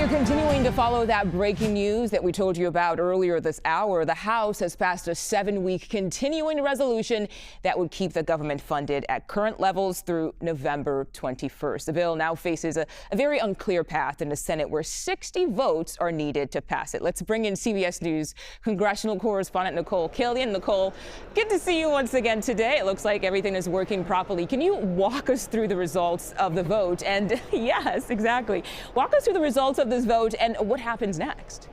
We're continuing to follow that breaking news that we told you about earlier this hour. The House has passed a 7-week continuing resolution that would keep the government funded at current levels through November 21st. The bill now faces a very unclear path in the Senate where 60 votes are needed to pass it. Let's bring in CBS News congressional correspondent Nikole Killion. Nikole, good to see you once again today. It looks like everything is working properly. Can you walk us through the results of the vote? And yes, exactly. Walk us through the results of this vote and what happens next.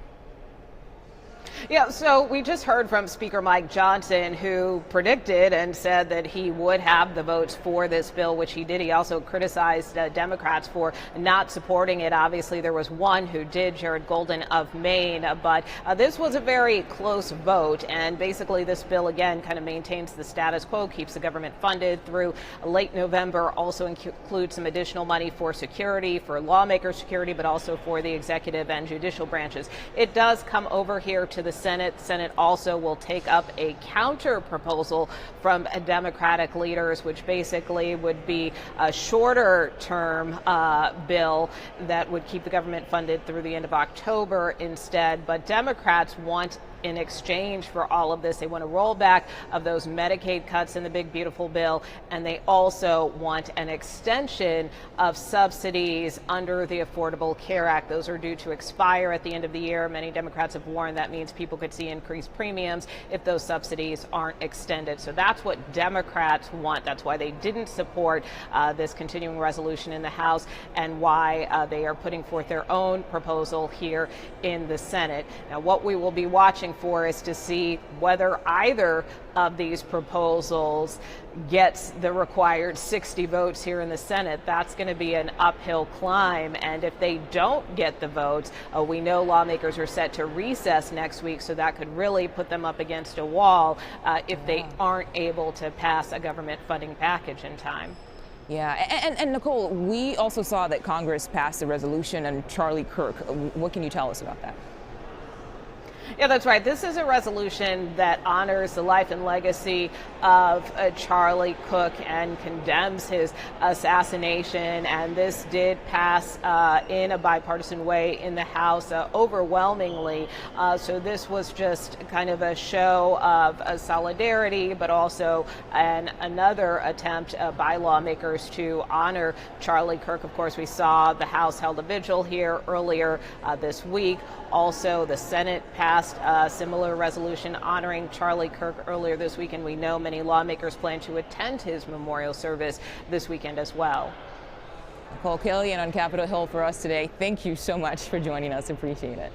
Yeah, so we just heard from Speaker Mike Johnson, who predicted and said that he would have the votes for this bill, which he did. He also criticized Democrats for not supporting it. Obviously, there was one who did, Jared Golden of Maine, but this was a very close vote. And basically, this bill, again, kind of maintains the status quo, keeps the government funded through late November, also includes some additional money for security, for lawmaker security, but also for the executive and judicial branches. It does come over here to the Senate. The Senate also will take up a counter proposal from Democratic leaders, which basically would be a shorter term bill that would keep the government funded through the end of October instead. But Democrats want, in exchange for all of this, they want a rollback of those Medicaid cuts in the big beautiful bill, and they also want an extension of subsidies under the Affordable Care Act. Those are due to expire at the end of the year. Many Democrats have warned that means people could see increased premiums if those subsidies aren't extended. So that's what Democrats want. That's why they didn't support this continuing resolution in the House, and why they are putting forth their own proposal here in the Senate. Now, what we will be watching for is to see whether either of these proposals gets the required 60 votes here in the Senate. That's going to be an uphill climb, and if they don't get the votes, we know lawmakers are set to recess next week, so that could really put them up against a wall if they aren't able to pass a government funding package in time. Yeah, and Nikole, we also saw that Congress passed a resolution on Charlie Kirk. What can you tell us about that? Yeah, that's right. This is a resolution that honors the life and legacy of Charlie Cook and condemns his assassination. And this did pass in a bipartisan way in the House overwhelmingly. So this was just kind of a show of solidarity, but also another attempt by lawmakers to honor Charlie Kirk. Of course, we saw the House held a vigil here earlier this week. Also, the Senate passed a similar resolution honoring Charlie Kirk earlier this week, and we know many lawmakers plan to attend his memorial service this weekend as well. Nikole Killion on Capitol Hill for us today. Thank you so much for joining us. Appreciate it.